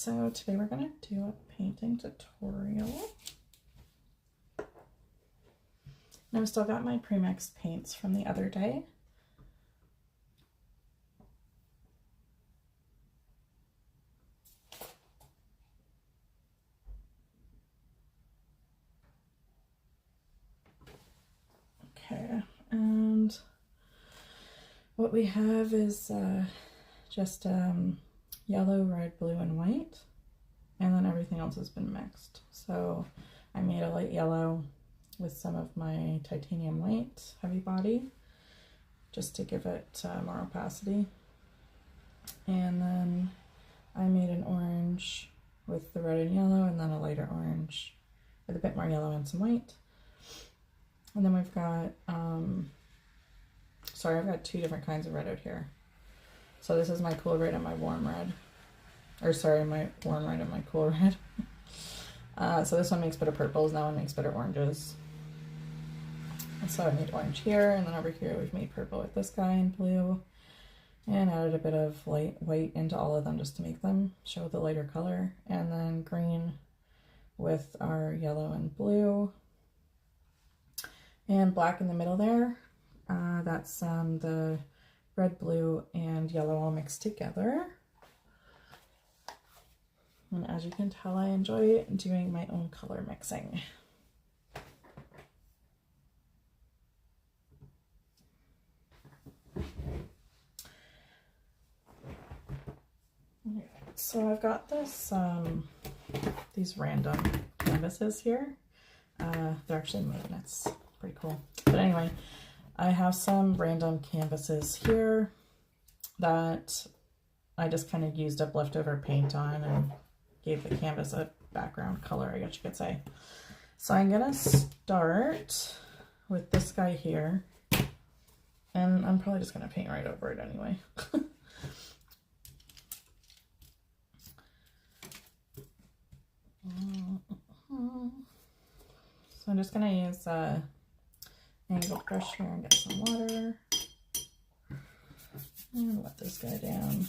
So today we're going to do a painting tutorial. And I've still got my pre-mixed paints from the other day. Okay, and what we have is just yellow, red, blue, and white, and then everything else has been mixed. So I made a light yellow with some of my titanium white heavy body just to give it more opacity, and then I made an orange with the red and yellow, and then a lighter orange with a bit more yellow and some white. And then we've got I've got two different kinds of red out here. So this is my cool red and my warm red. Or sorry, my warm red and my cool red. So this one makes better purples, that one makes better oranges. And so I made orange here, and then over here we've made purple with this guy and blue. And added a bit of light white into all of them just to make them show the lighter color. And then green with our yellow and blue. And black in the middle there. That's the red, blue, and yellow all mixed together. And as you can tell, I enjoy doing my own color mixing. So I've got this, these random canvases here. They're actually magnets. Pretty cool. But anyway, I have some random canvases here that I just kind of used up leftover paint on and gave the canvas a background color, I guess you could say. So I'm gonna start with this guy here, and I'm probably just gonna paint right over it anyway. So I'm just gonna use a angled brush here and get some water and wet this guy down.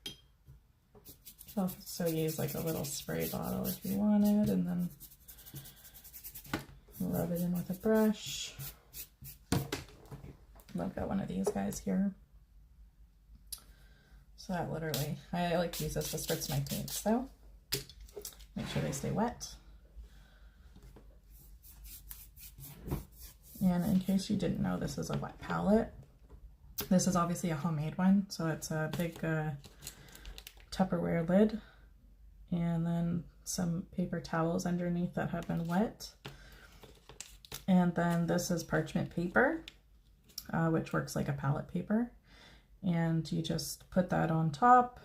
You can also use like a little spray bottle if you wanted, and then rub it in with a brush. I've got one of these guys here. So that literally, I like to use this to spritz my paints though. Make sure they stay wet. And in case you didn't know, this is a wet palette. This is obviously a homemade one, so it's a big Tupperware lid, and then some paper towels underneath that have been wet. And then this is parchment paper, which works like a palette paper. And you just put that on top,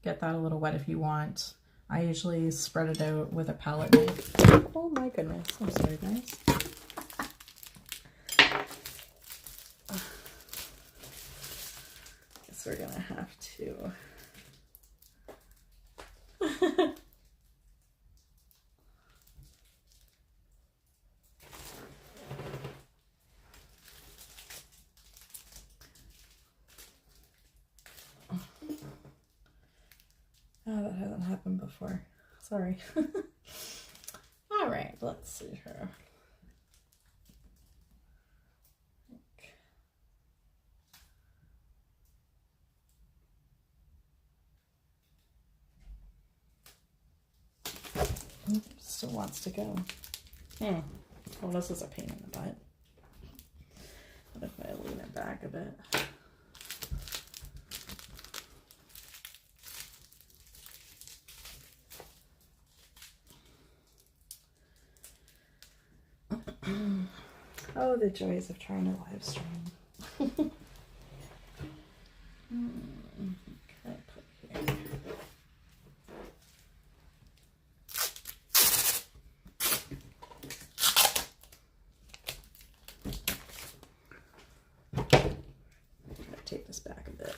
get that a little wet if you want. I usually spread it out with a palette knife. Oh my goodness, I'm sorry guys. Guess we're gonna have to. Oh, that hasn't happened before. Sorry. All right, let's see here. Still wants to go. Well, this is a pain in the butt. What if I lean it back a bit? Oh, the joys of trying to live stream. Okay, put here. Take this back a bit.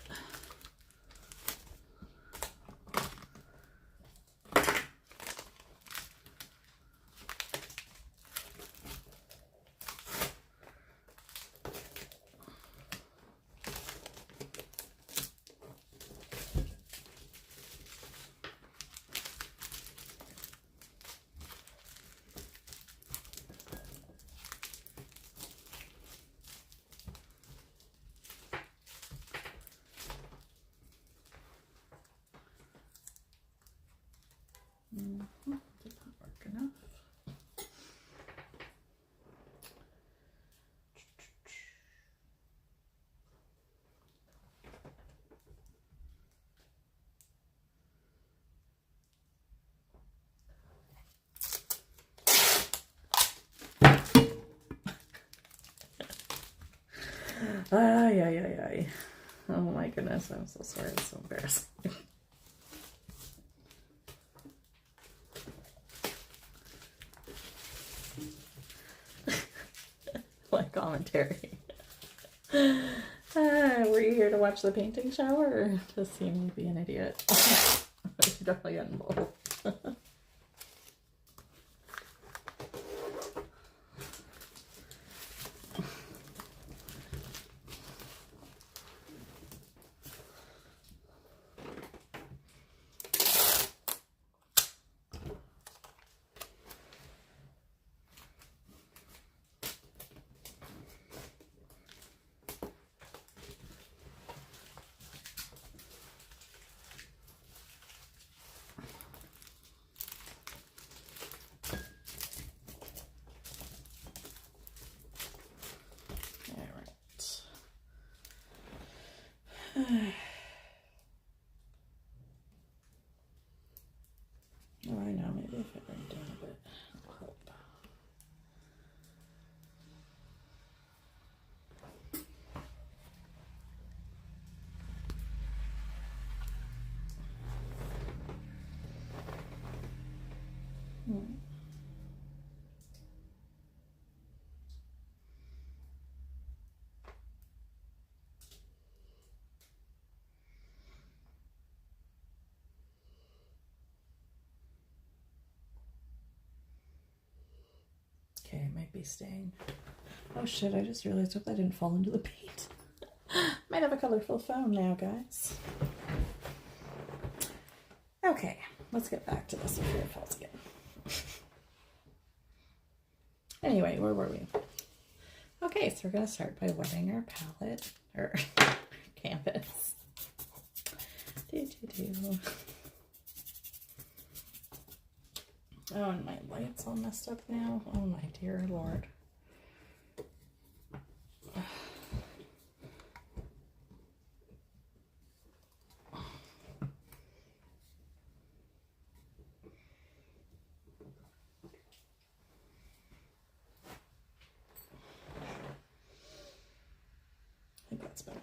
Ay, ay, ay, ay. Oh my goodness, I'm so sorry. It's so embarrassing. My commentary. Were you here to watch the painting show or just see me be an idiot? You definitely got involved. Oh, I know, maybe if I bring it down a bit, it'll help. Okay, it might be staying. Oh shit, I just realized I didn't fall into the paint. Might have a colorful phone now, guys. Okay, let's get back to this before it falls again. Anyway, where were we? Okay, so we're going to start by wetting our palette, or canvas. Oh, and my light's all messed up now. Oh my dear Lord. I think that's better.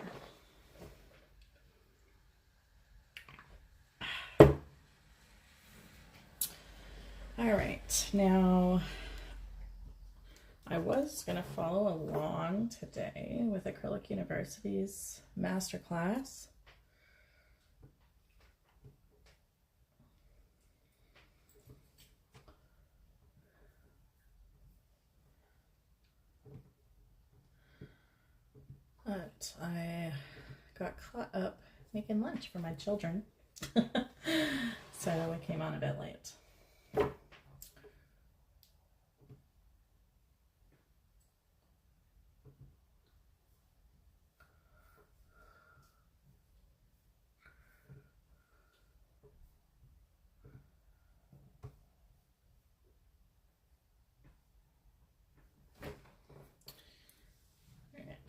All right, now I was going to follow along today with Acrylic University's Masterclass. But I got caught up making lunch for my children. So I came on a bit late.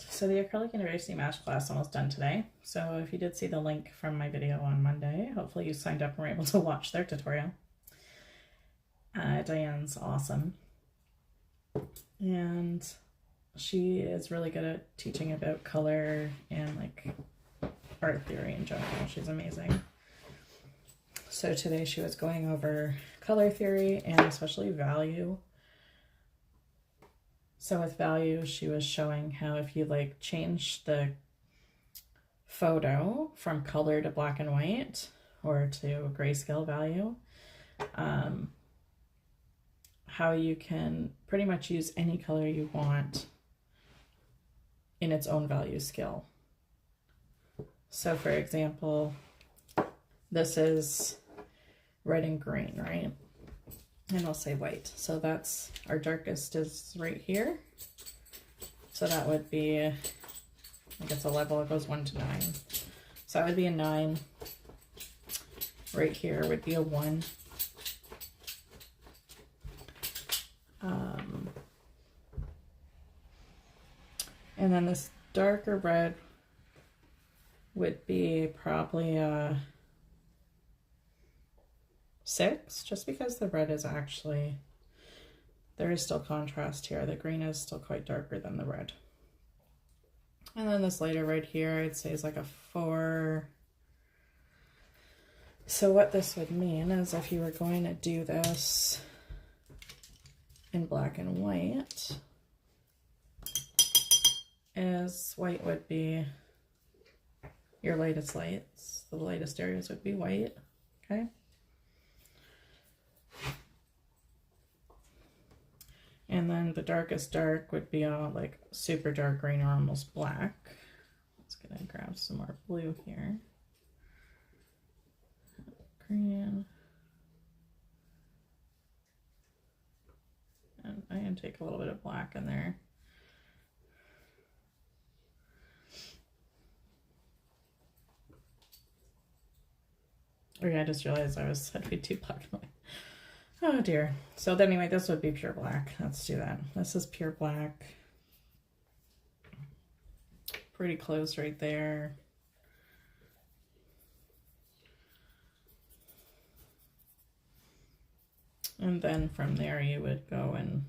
So the Acrylic University Masterclass is almost done today. So if you did see the link from my video on Monday, hopefully you signed up and were able to watch their tutorial. Diane's awesome. And she is really good at teaching about color and like art theory in general. She's amazing. So today she was going over color theory and especially value. So with value, she was showing how if you like change the photo from color to black and white or to grayscale value, how you can pretty much use any color you want in its own value scale. So for example, this is red and green, right? And I'll say white. So that's our darkest is right here. So that would be, I guess a level, it goes 1 to 9. So that would be a 9. Right here would be a 1. And then this darker red would be probably a 6, just because the red is actually, there is still contrast here. The green is still quite darker than the red. And then this lighter right here, I'd say is like a 4. So what this would mean is if you were going to do this in black and white, is white would be your lightest lights. The lightest areas would be white, okay? And then the darkest dark would be all like super dark green or almost black. Let's gonna grab some more blue here. Green. And I'm gonna take a little bit of black in there. Okay, I just realized I said we'd do black and white. Oh dear. So anyway, this would be pure black. Let's do that. This is pure black. Pretty close right there. And then from there you would go and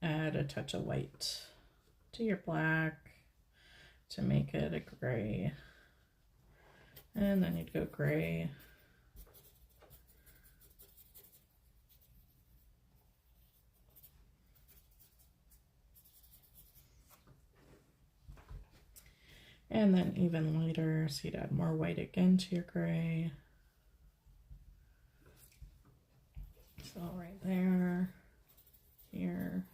add a touch of white to your black to make it a gray. And then you'd go gray. And then even lighter, so you'd add more white again to your gray. So right there, here.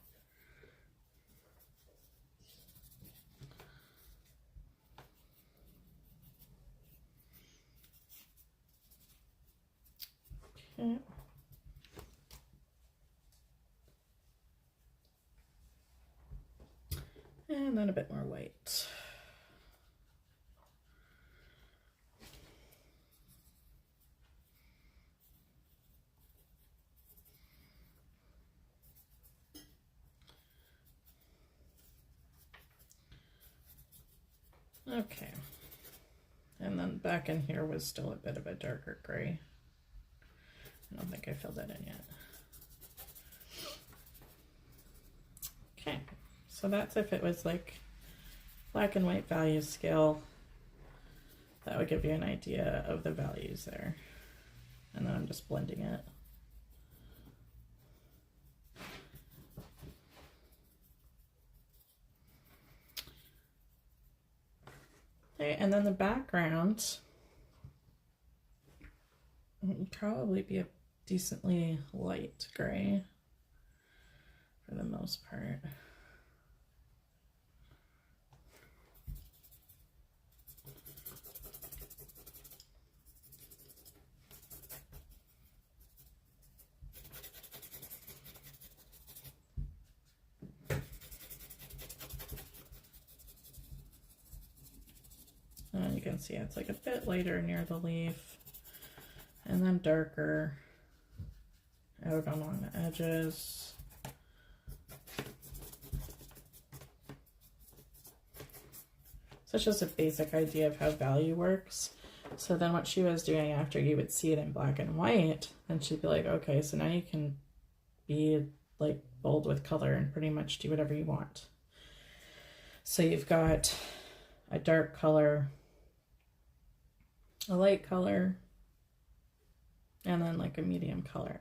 Okay. And then a bit more white. Okay, and then back in here was still a bit of a darker gray. I don't think I filled that in yet. Okay, so that's if it was like black and white value scale. That would give you an idea of the values there. And then I'm just blending it. Okay, and then the background would probably be a decently light gray for the most part. And you can see it's like a bit lighter near the leaf and then darker out along the edges. So it's just a basic idea of how value works. So then what she was doing after you would see it in black and white, then she'd be like, okay, so now you can be like bold with color and pretty much do whatever you want. So you've got a dark color, a light color, and then like a medium color.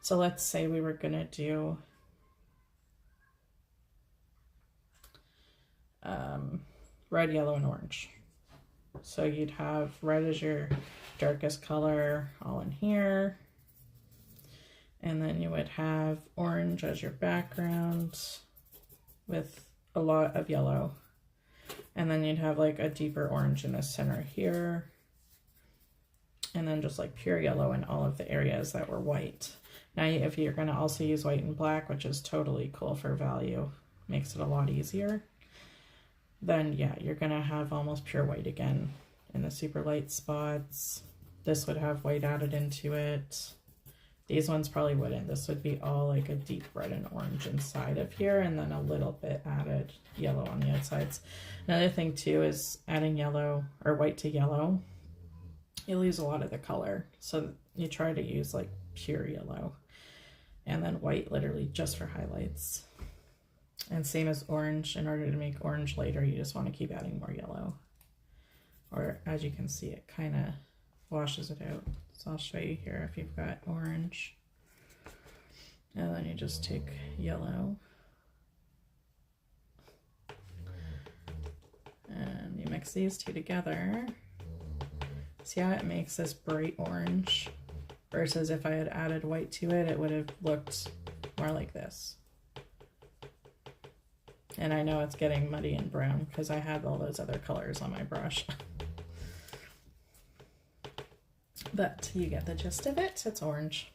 So let's say we were gonna do red, yellow, and orange. So you'd have red as your darkest color all in here. And then you would have orange as your background with a lot of yellow. And then you'd have like a deeper orange in the center here. And then just like pure yellow in all of the areas that were white. Now, if you're going to also use white and black, which is totally cool for value, makes it a lot easier, then yeah, you're going to have almost pure white again in the super light spots. This would have white added into it. These ones probably wouldn't. This would be all like a deep red and orange inside of here, and then a little bit added yellow on the outsides. Another thing too is adding yellow or white to yellow. You lose a lot of the color. So you try to use like pure yellow and then white literally just for highlights. And same as orange, in order to make orange lighter, you just want to keep adding more yellow. Or as you can see, it kind of washes it out. So I'll show you here if you've got orange. And then you just take yellow. And you mix these two together. See how it makes this bright orange? Versus if I had added white to it, it would have looked more like this. And I know it's getting muddy and brown because I have all those other colors on my brush. But you get the gist of it. It's orange.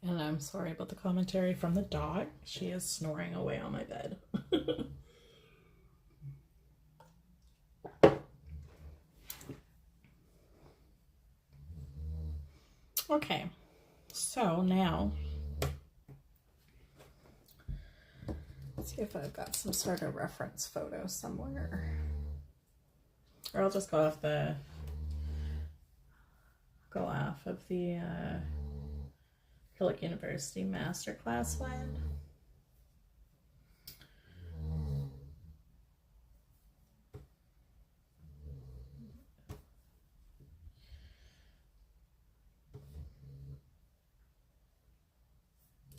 And I'm sorry about the commentary from the dog. She is snoring away on my bed. Okay, so now, let's see if I've got some sort of reference photo somewhere. Or I'll just go off of the Acrylic University Masterclass one.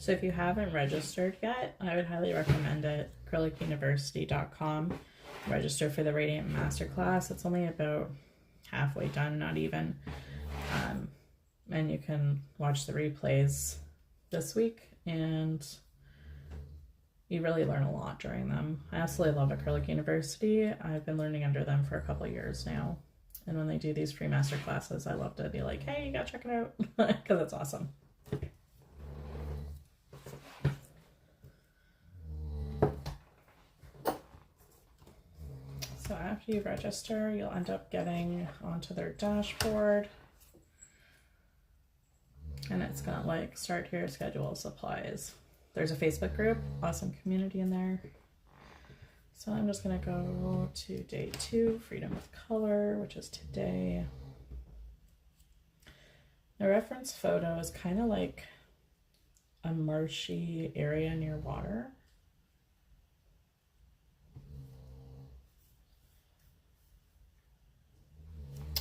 So if you haven't registered yet, I would highly recommend it. acrylicuniversity.com. Register for the Radiant Masterclass. It's only about halfway done, not even. And you can watch the replays this week, and you really learn a lot during them. I absolutely love Acrylic University. I've been learning under them for a couple of years now. And when they do these free master classes, I love to be like, hey, you gotta check it out, because it's awesome. So after you register, you'll end up getting onto their dashboard. And it's gonna like start here, schedule supplies. There's a Facebook group, awesome community in there. So I'm just gonna go to day 2, Freedom with Color, which is today. The reference photo is kind of like a marshy area near water.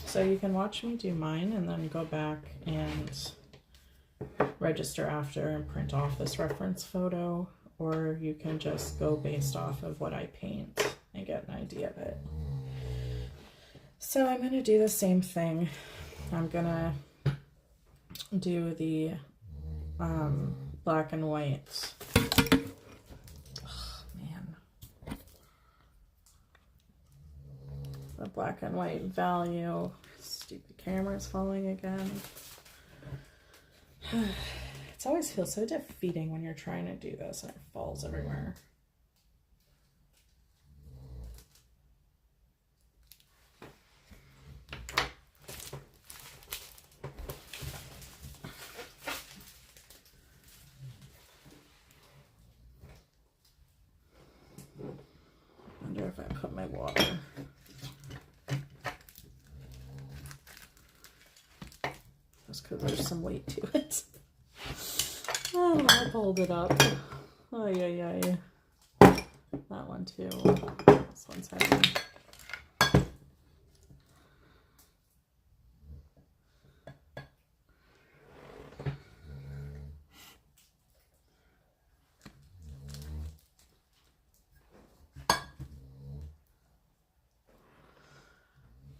So you can watch me do mine and then go back and register after and print off this reference photo, or you can just go based off of what I paint and get an idea of it. So I'm going to do the same thing. I'm going to do the black and white. Oh, man. The black and white value. Stupid camera's falling again. It always feels so defeating when you're trying to do this and it falls everywhere. I wonder if I put my water. Just because there's some weight to it. Oh, I pulled it up. Oh, yeah. That one too. This one's heavy.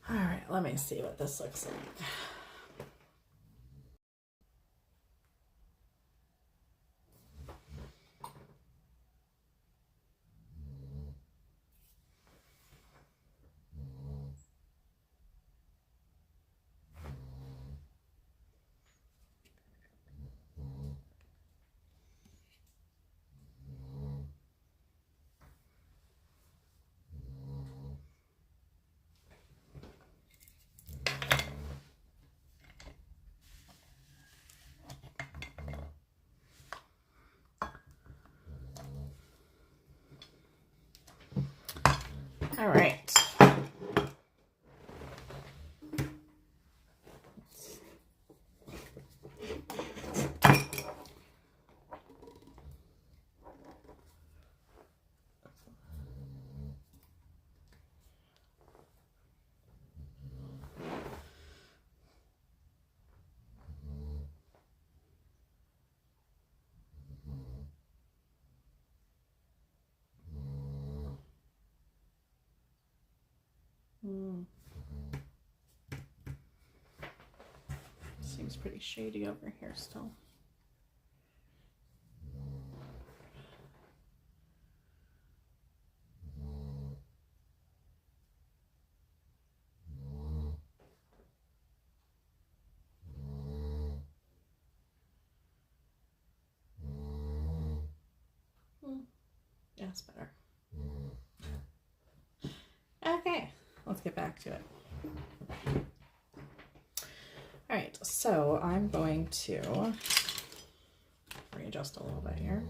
All right, let me see what this looks like. All right. Seems pretty shady over here still. Yeah, it's better. Okay, let's get back to it. All right, so I'm going to readjust a little bit here.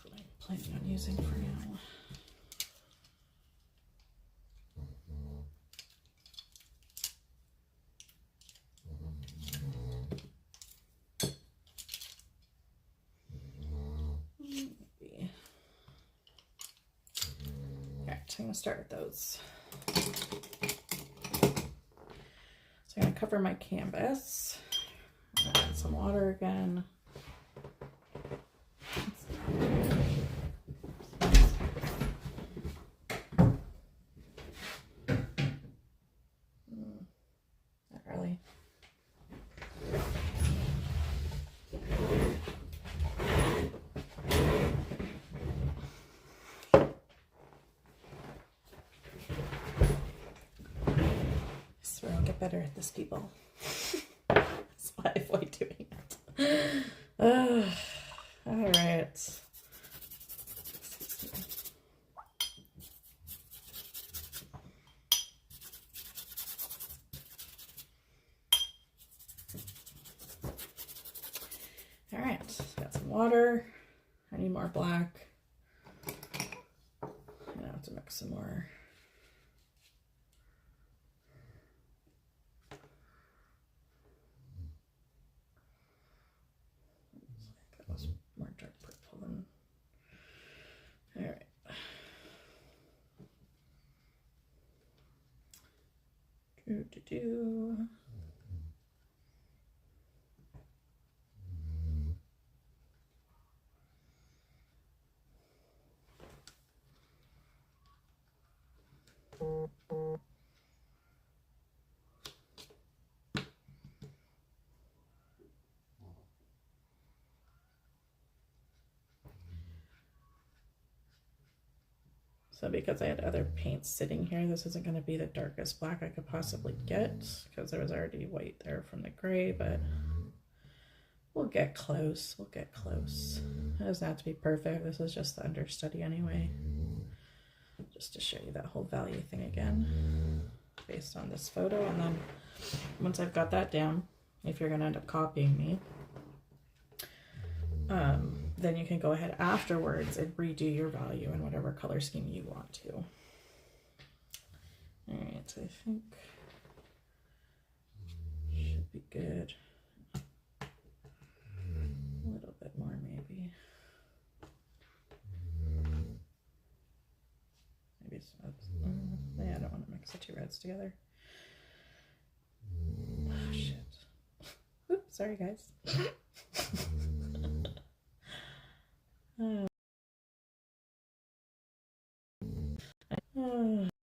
What I'm planning on using for now. So I'm going to start with those. So I'm going to cover my canvas. Add some water again. Not really. So I'll get better at this, people. That's why I avoid doing it. All right. All right, got some water. I need more black. I'm gonna have to mix some more. That was more dark purple than. All right. Do. So because I had other paints sitting here, this isn't going to be the darkest black I could possibly get because there was already white there from the gray, but we'll get close. We'll get close. It doesn't have to be perfect. This is just the understudy anyway. Just to show you that whole value thing again based on this photo. And then once I've got that down, if you're going to end up copying me, then you can go ahead afterwards and redo your value in whatever color scheme you want to. All right, so I think should be good. A little bit more maybe. Maybe it's yeah, I don't want to mix the two reds together. Oh, shit. Oops, sorry guys.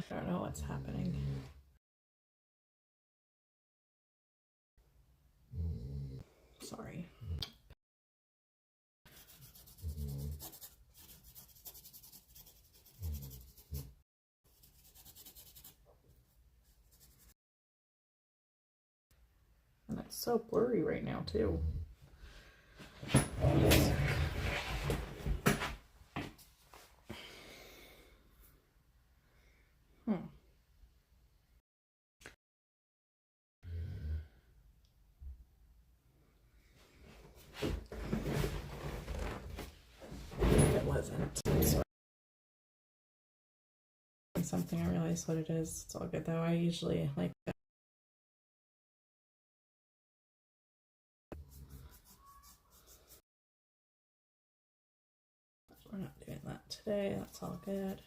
I don't know what's happening. Sorry. And it's so blurry right now too. wasn't. Sorry. Something I realized what it is. It's all good though. I usually like that. We're not doing that today. That's all good.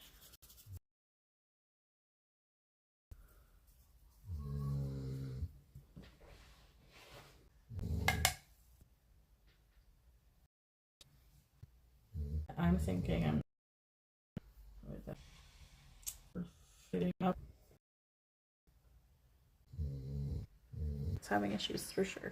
I'm thinking I'm fitting up. It's having issues for sure.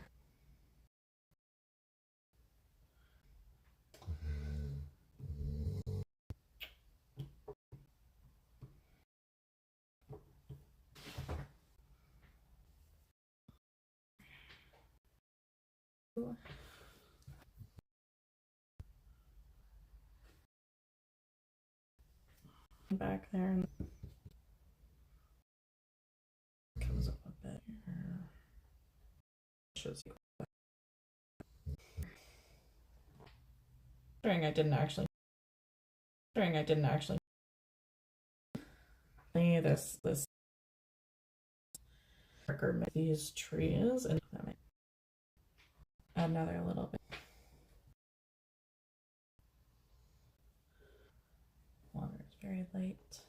Back there and comes up a bit here. Shows you. During I didn't actually this marker these trees and another little bit. Water is very light.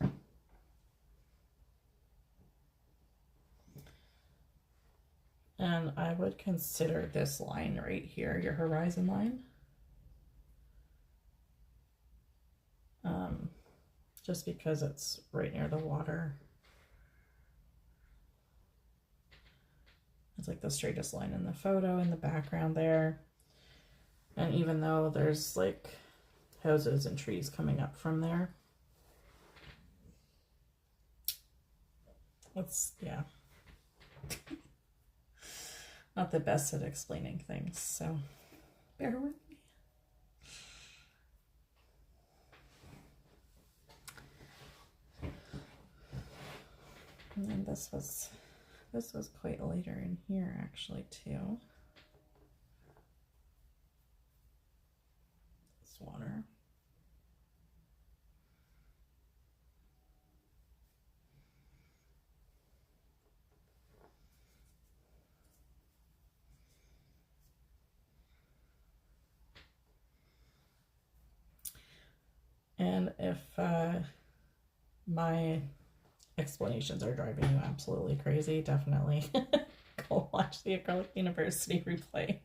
And I would consider this line right here your horizon line. Just because it's right near the water. It's like the straightest line in the photo in the background there. And even though there's like houses and trees coming up from there, it's, yeah, not the best at explaining things, so bear with me. And then this was quite later in here actually too. This water. And if my explanations are driving you absolutely crazy, definitely go watch the Acrylic University replay.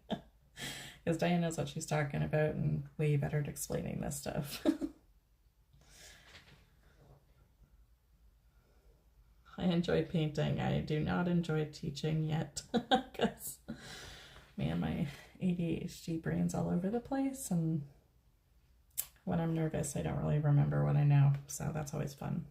Because Diane knows what she's talking about and way better at explaining this stuff. I enjoy painting. I do not enjoy teaching yet because, man, my ADHD brain's all over the place, and when I'm nervous, I don't really remember what I know, so that's always fun.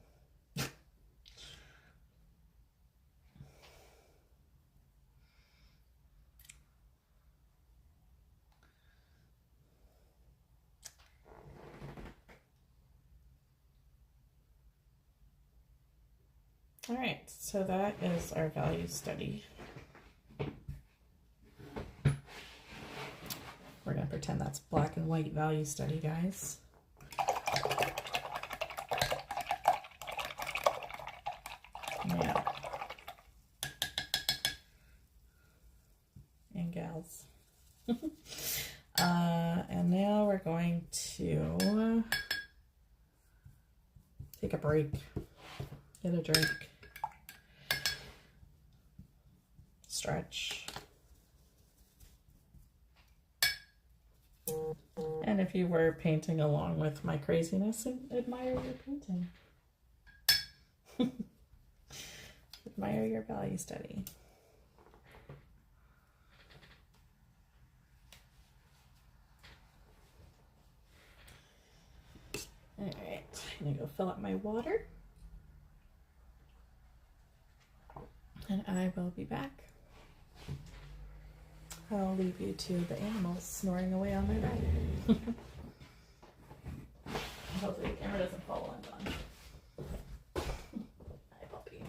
All right, so that is our value study. We're going to pretend that's black and white value study, guys. Yeah. And gals. And now we're going to take a break, get a drink, stretch. And if you were painting along with my craziness, admire your painting. Admire your value study. All right, I'm gonna go fill up my water. And I will be back. I'll leave you to the animals snoring away on my bed. Hopefully the camera doesn't fall on Dawn. Hi, puppy.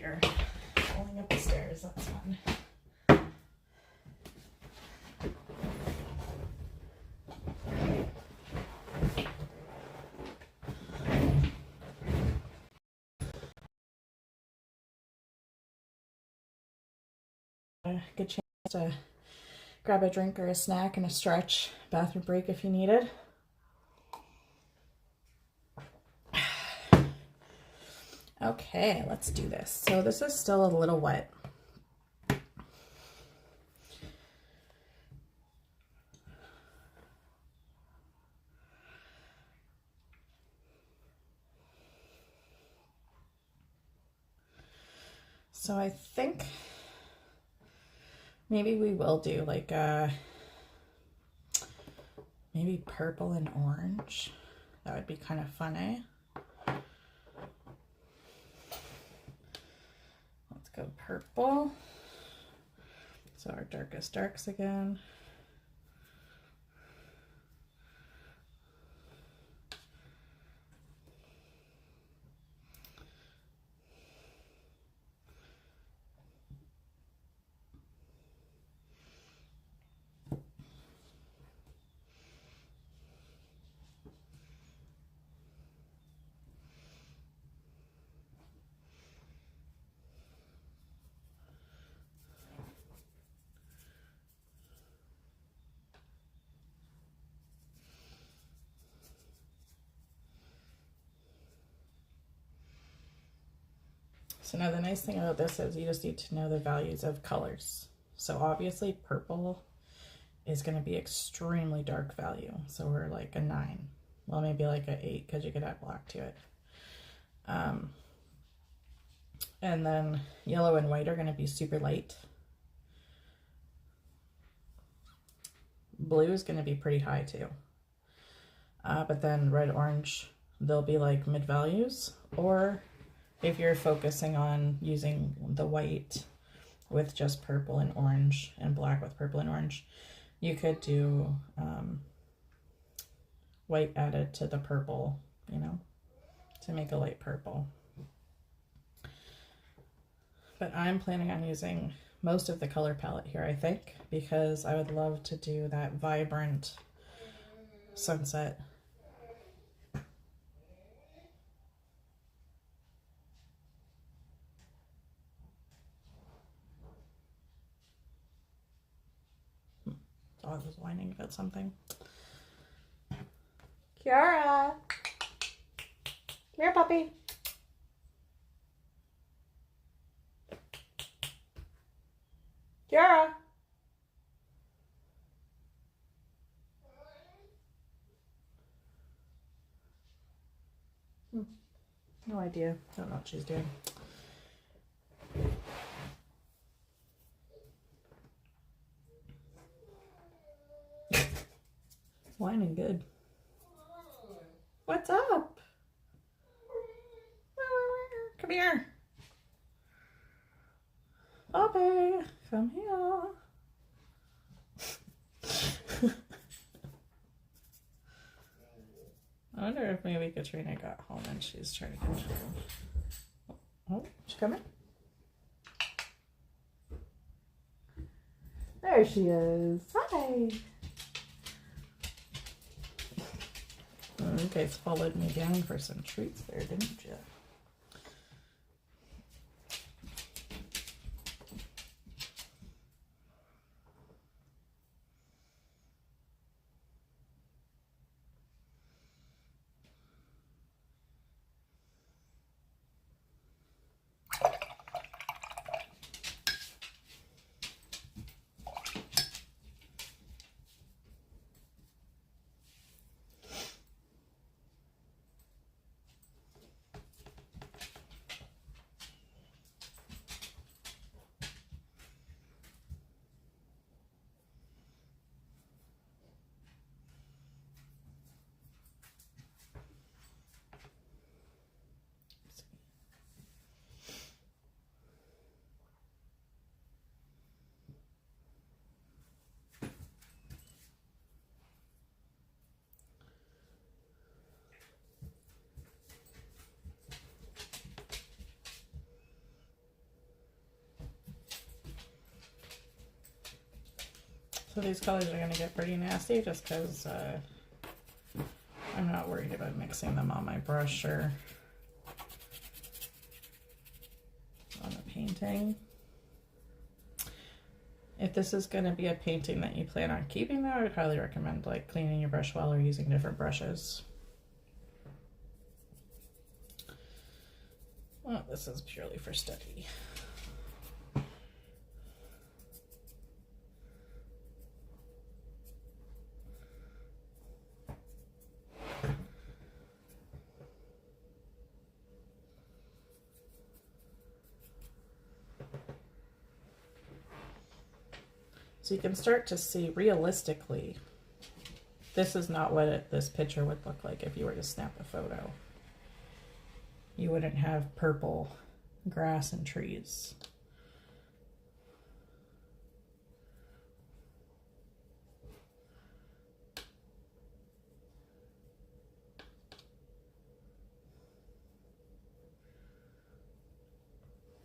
later. Falling up the stairs, that's fun. A good chance to grab a drink or a snack and a stretch, bathroom break if you need it. Okay, let's do this. So this is still a little wet. So I think maybe we will do like maybe purple and orange. That would be kind of fun, eh? Let's go purple. So our darkest darks again. So now the nice thing about this is you just need to know the values of colors. So obviously purple is going to be extremely dark value. So we're like a 9. Well, maybe like an 8 because you could add black to it. And then yellow and white are going to be super light. Blue is going to be pretty high too. But then red, orange, they'll be like mid values. Or if you're focusing on using the white with just purple and orange and black with purple and orange, you could do white added to the purple, you know, to make a light purple. But I'm planning on using most of the color palette here, I think, because I would love to do that vibrant sunset. Dog was whining about something. Kiara! Come here, puppy. Kiara! No idea. Don't know what she's doing. Whining good. What's up? Come here. Bobby, come here. I wonder if maybe Katrina got home and she's trying to get home. Oh, she coming? There she is. Hi. Oh, you guys followed me down for some treats there, didn't you? So these colors are going to get pretty nasty just because I'm not worried about mixing them on my brush or on the painting. If this is going to be a painting that you plan on keeping though, I would highly recommend like cleaning your brush well or using different brushes. Well, this is purely for study. So you can start to see realistically, this is not what this picture would look like if you were to snap a photo. You wouldn't have purple grass and trees.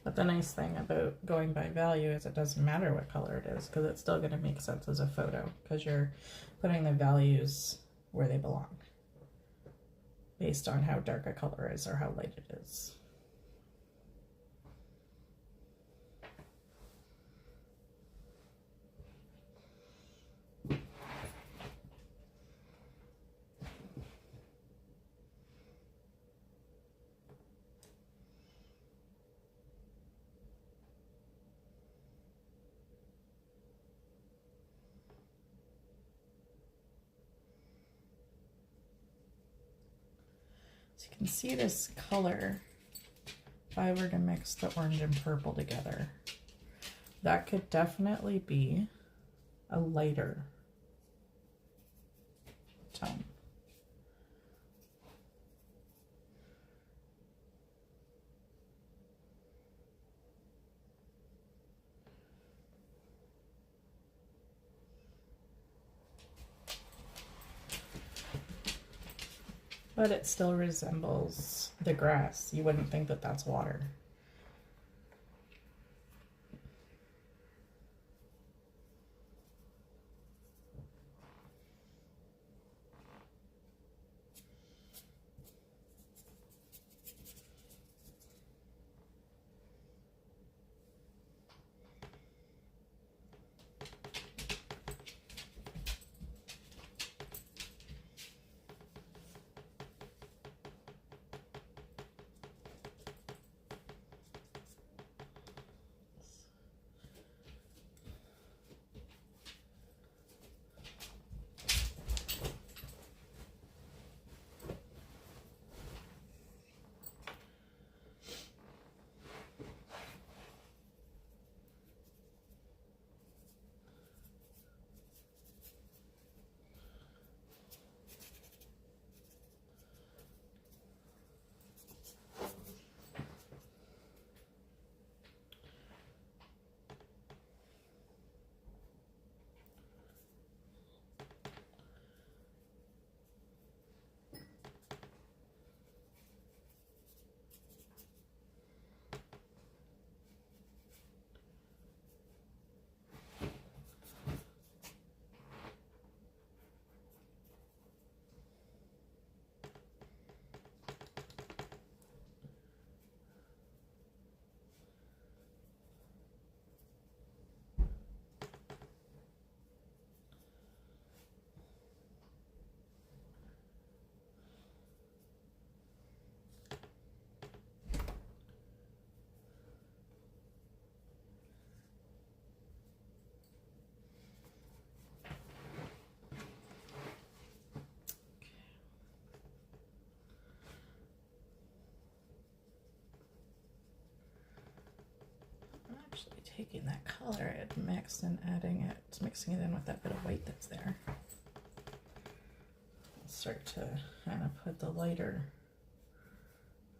But the nice thing about going by value is it doesn't matter what color it is because it's still going to make sense as a photo because you're putting the values where they belong based on how dark a color is or how light it is. So you can see this color, if I were to mix the orange and purple together, that could definitely be a lighter tone. But it still resembles the grass. You wouldn't think that that's water. Actually taking that color I had mixed and mixing it in with that bit of white that's there. Start to kind of put the lighter,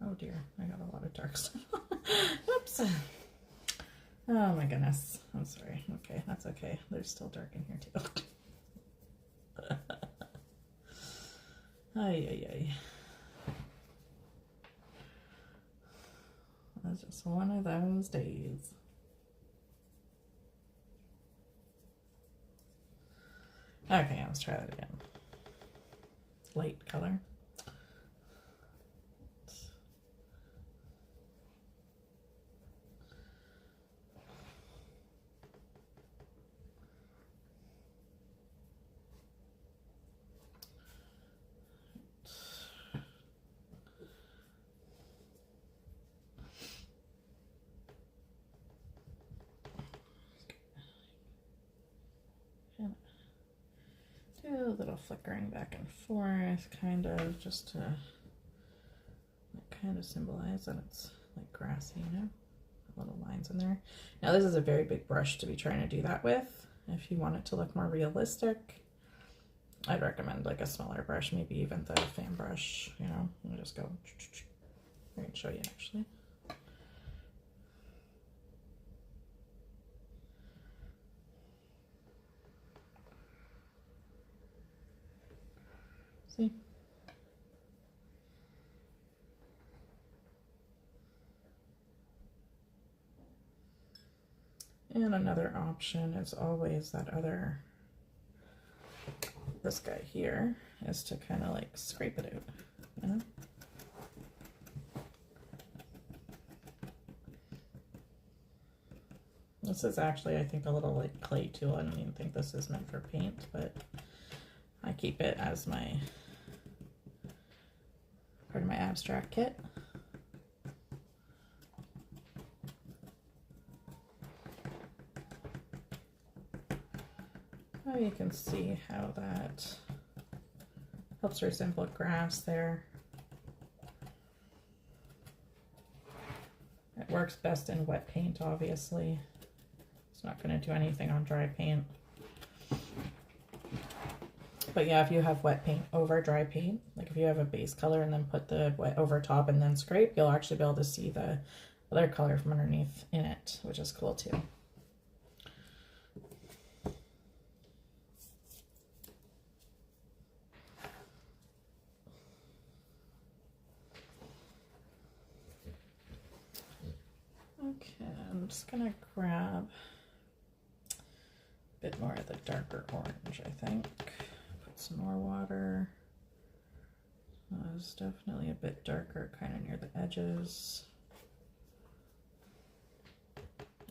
oh dear, I got a lot of dark stuff. Oops. Oh my goodness, I'm sorry. Okay, that's okay. There's still dark in here too. Ay, ay, ay. That's just one of those days. Okay, let's try that again. Light color. Do a little flickering back and forth, kind of, just to kind of symbolize that it's like grassy, you know, little lines in there. Now this is a very big brush to be trying to do that with. If you want it to look more realistic, I'd recommend like a smaller brush, maybe even the fan brush, you know, and just go. I can show you actually. See? And another option is always that other, this guy here, is to kind of like scrape it out, you know? This is actually, I think, a little like clay tool. I don't even think this is meant for paint, but I keep it as my part of my abstract kit. Oh, you can see how that helps resemble grass there. It works best in wet paint, obviously. It's not going to do anything on dry paint. But yeah, if you have wet paint over dry paint, like if you have a base color and then put the wet over top and then scrape, you'll actually be able to see the other color from underneath in it, which is cool too. Okay, I'm just gonna grab a bit more of the darker orange, I think. Put some more water. It's definitely a bit darker, kind of near the edges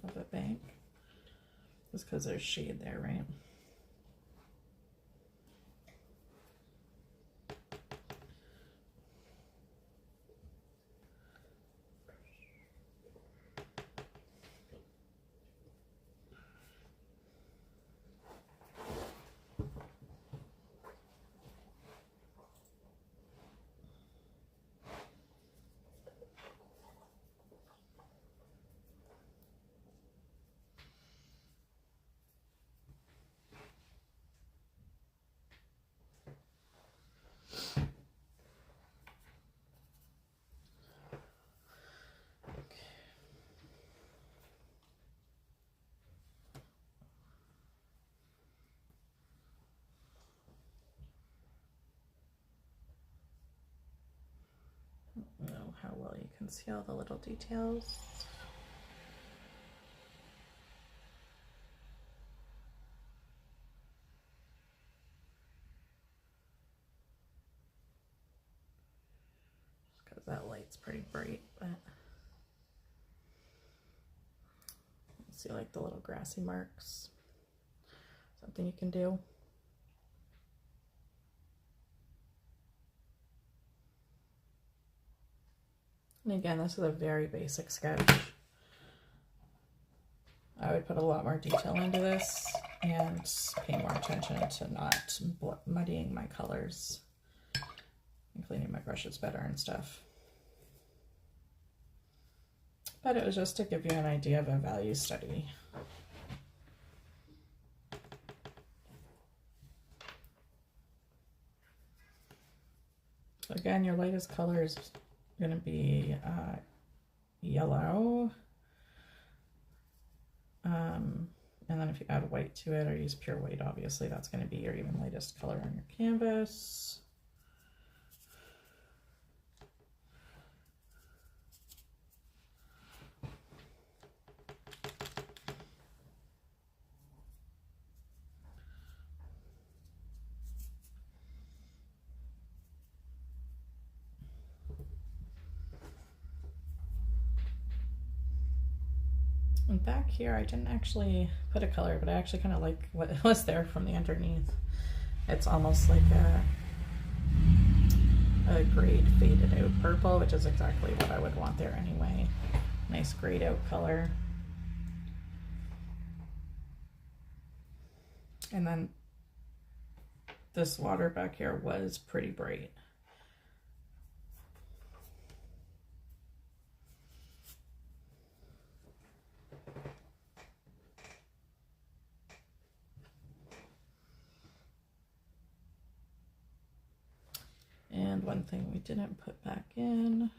of the bank. Just because there's shade there, right? I don't know how well you can see all the little details. Just because that light's pretty bright, but see like the little grassy marks. Something you can do. And again, this is a very basic sketch. I would put a lot more detail into this and pay more attention to not muddying my colors and cleaning my brushes better and stuff. But it was just to give you an idea of a value study. So again, your lightest color is going to be yellow. And then if you add white to it or use pure white, obviously that's going to be your even lightest color on your canvas. And back here, I didn't actually put a color, but I actually kind of like what was there from the underneath. It's almost like a grayed faded out purple, which is exactly what I would want there anyway. Nice grayed out color. And then this water back here was pretty bright. And one thing we didn't put back in,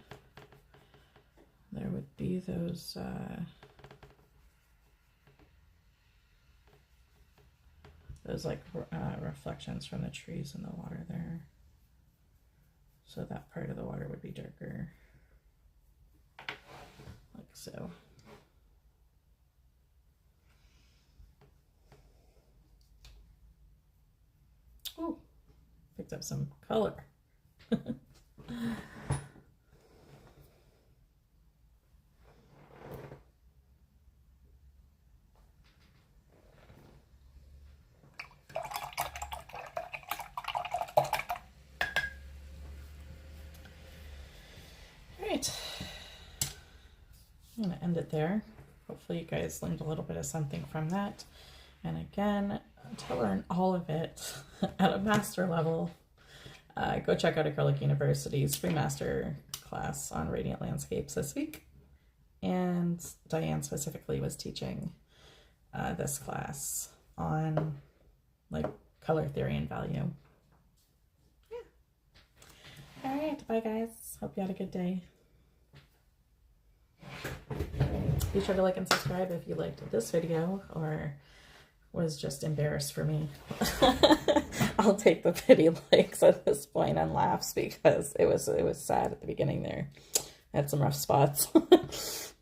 there would be those like reflections from the trees in the water there. So that part of the water would be darker, like so. Ooh, picked up some color. I'm going to end it there. Hopefully you guys learned a little bit of something from that. And again, to learn all of it at a master level, go check out Acrylic University's free master class on Radiant Landscapes this week. And Diane specifically was teaching this class on like color theory and value. Yeah. All right, bye guys. Hope you had a good day. Be sure to like and subscribe if you liked this video or was just embarrassed for me. I'll take the pity likes at this point and laughs because it was sad at the beginning there. I had some rough spots.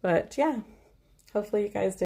But yeah, hopefully you guys did.